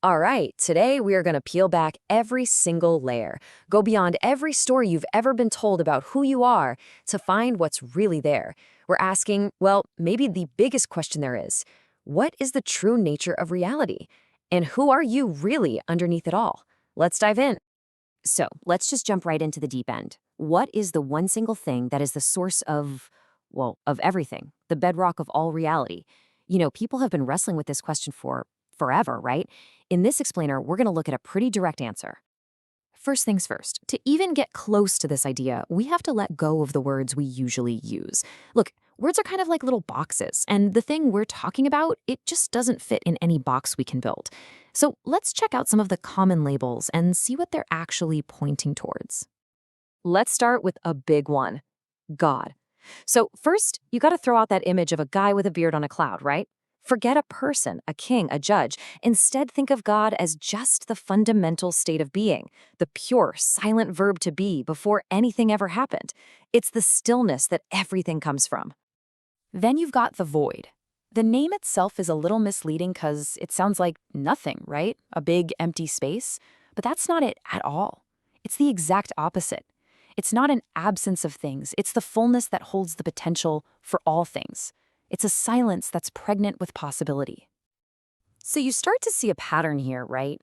All right, today we are going to peel back every single layer, go beyond every story you've ever been told about who you are to find what's really there. We're asking, well, maybe the biggest question there is, what is the true nature of reality? And who are you really underneath it all? Let's dive in. So let's just jump right into the deep end. What is the one single thing that is the source of, well, of everything, the bedrock of all reality? People have been wrestling with this question for forever, right? In this explainer, we're going to look at a pretty direct answer. First things first, to even get close to this idea, we have to let go of the words we usually use. Look, words are kind of like little boxes, and the thing we're talking about, it just doesn't fit in any box we can build. So let's check out some of the common labels and see what they're actually pointing towards. Let's start with a big one, God. So first, you got to throw out that image of a guy with a beard on a cloud, right? Forget a person, a king, a judge. Instead, think of God as just the fundamental state of being, the pure, silent verb to be before anything ever happened. It's the stillness that everything comes from. Then you've got the void. The name itself is a little misleading because it sounds like nothing, right? A big empty space. But that's not it at all. It's the exact opposite. It's not an absence of things. It's the fullness that holds the potential for all things. It's a silence that's pregnant with possibility. So you start to see a pattern here, right?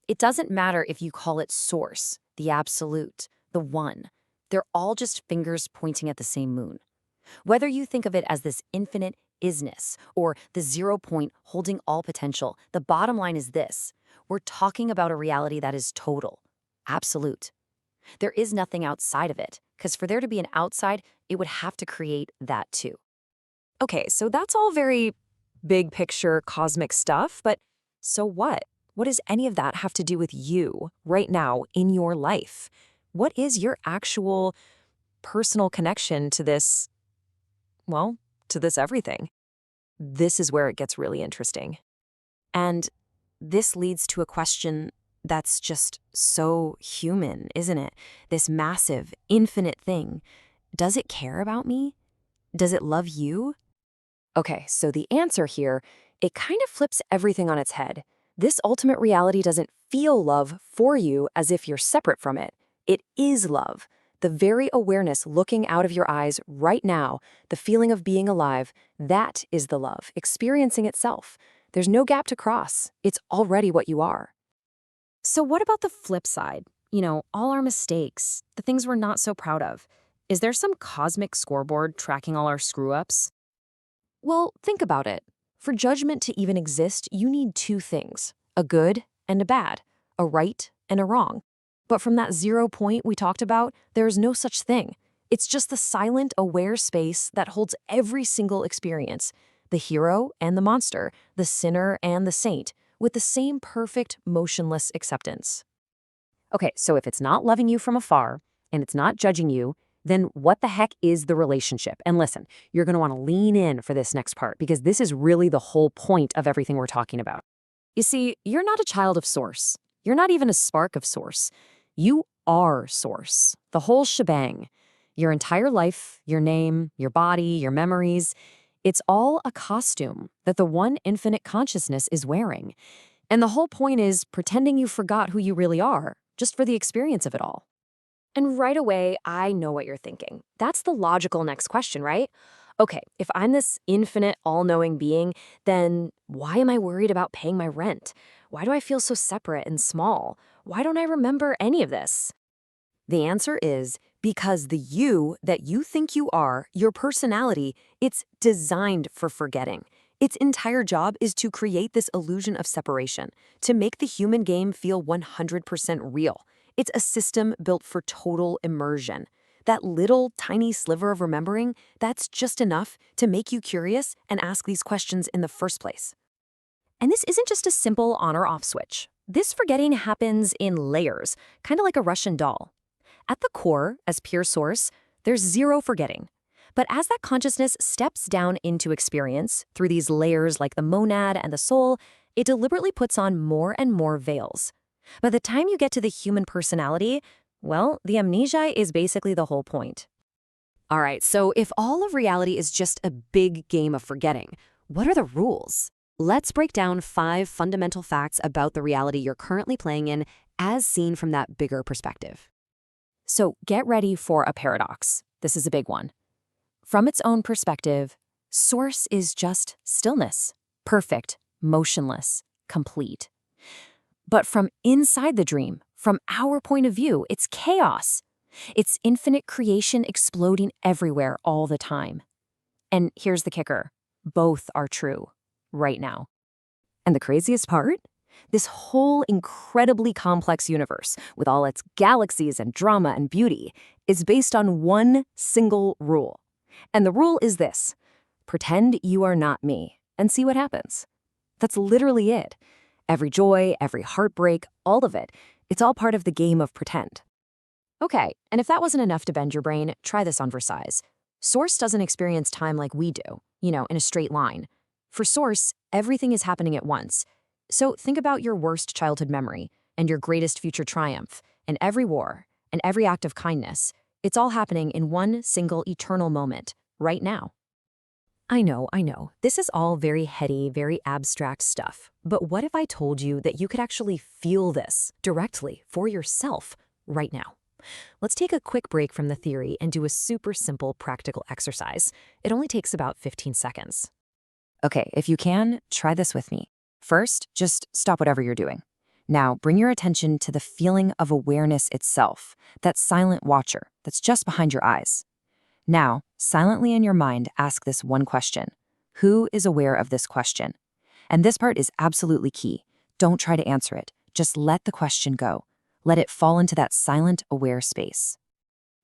It doesn't matter if you call it source, the absolute, the one. They're all just fingers pointing at the same moon. Whether you think of it as this infinite isness or the 0 point holding all potential, the bottom line is this. We're talking about a reality that is total, absolute. There is nothing outside of it, because for there to be an outside, it would have to create that too. Okay, so that's all very big picture cosmic stuff, but so what? What does any of that have to do with you right now in your life? What is your actual personal connection to this, well, to this everything? This is where it gets really interesting. And this leads to a question that's just so human, isn't it? This massive, infinite thing. Does it care about me? Does it love you? Okay, so the answer here, it kind of flips everything on its head. This ultimate reality doesn't feel love for you as if you're separate from it. It is love. The very awareness looking out of your eyes right now, the feeling of being alive, that is the love, experiencing itself. There's no gap to cross. It's already what you are. So what about the flip side? All our mistakes, the things we're not so proud of. Is there some cosmic scoreboard tracking all our screw-ups? Well, think about it. For judgment to even exist, you need two things, a good and a bad, a right and a wrong. But from that 0 point we talked about, there is no such thing. It's just the silent, aware space that holds every single experience, the hero and the monster, the sinner and the saint, with the same perfect, motionless acceptance. Okay, so if it's not loving you from afar, and it's not judging you, then what the heck is the relationship? And listen, you're going to want to lean in for this next part because this is really the whole point of everything we're talking about. You see, you're not a child of Source. You're not even a spark of Source. You are Source, the whole shebang. Your entire life, your name, your body, your memories, it's all a costume that the one infinite consciousness is wearing. And the whole point is pretending you forgot who you really are, just for the experience of it all. And right away, I know what you're thinking. That's the logical next question, right? Okay, if I'm this infinite, all-knowing being, then why am I worried about paying my rent? Why do I feel so separate and small? Why don't I remember any of this? The answer is because the you that you think you are, your personality, it's designed for forgetting. Its entire job is to create this illusion of separation, to make the human game feel 100% real. It's a system built for total immersion. That little tiny sliver of remembering, that's just enough to make you curious and ask these questions in the first place. And this isn't just a simple on or off switch. This forgetting happens in layers, kind of like a Russian doll. At the core, as pure source, there's zero forgetting. But as that consciousness steps down into experience through these layers like the monad and the soul, it deliberately puts on more and more veils. By the time you get to the human personality, well, the amnesia is basically the whole point. All right, so if all of reality is just a big game of forgetting, what are the rules? Let's break down 5 fundamental facts about the reality you're currently playing in as seen from that bigger perspective. So get ready for a paradox. This is a big one. From its own perspective, source is just stillness, perfect, motionless, complete. But from inside the dream, from our point of view, it's chaos. It's infinite creation exploding everywhere all the time. And here's the kicker. Both are true, right now. And the craziest part? This whole incredibly complex universe, with all its galaxies and drama and beauty, is based on one single rule. And the rule is this: pretend you are not me, and see what happens. That's literally it. Every joy, every heartbreak, all of it, it's all part of the game of pretend. Okay, and if that wasn't enough to bend your brain, try this on Versailles. Source doesn't experience time like we do, in a straight line. For Source, everything is happening at once. So think about your worst childhood memory and your greatest future triumph, and every war, and every act of kindness. It's all happening in one single eternal moment, right now. I know. This is all very heady, very abstract stuff. But what if I told you that you could actually feel this directly for yourself right now? Let's take a quick break from the theory and do a super simple practical exercise. It only takes about 15 seconds. Okay, if you can, try this with me. First, just stop whatever you're doing. Now, bring your attention to the feeling of awareness itself, that silent watcher that's just behind your eyes. Now, silently in your mind, ask this one question. Who is aware of this question? And this part is absolutely key. Don't try to answer it. Just let the question go. Let it fall into that silent, aware space.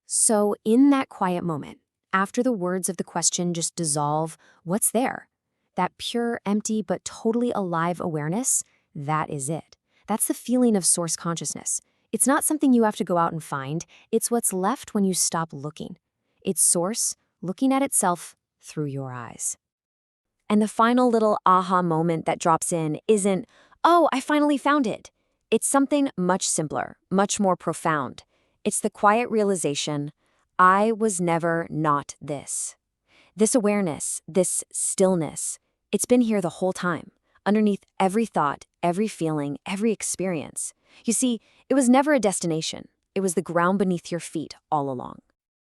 So, in that quiet moment, after the words of the question just dissolve, what's there? That pure, empty, but totally alive awareness, that is it. That's the feeling of source consciousness. It's not something you have to go out and find. It's what's left when you stop looking. It's source looking at itself through your eyes. And the final little aha moment that drops in isn't, oh, I finally found it. It's something much simpler, much more profound. It's the quiet realization, I was never not this. This awareness, this stillness, it's been here the whole time, underneath every thought, every feeling, every experience. You see, it was never a destination. It was the ground beneath your feet all along.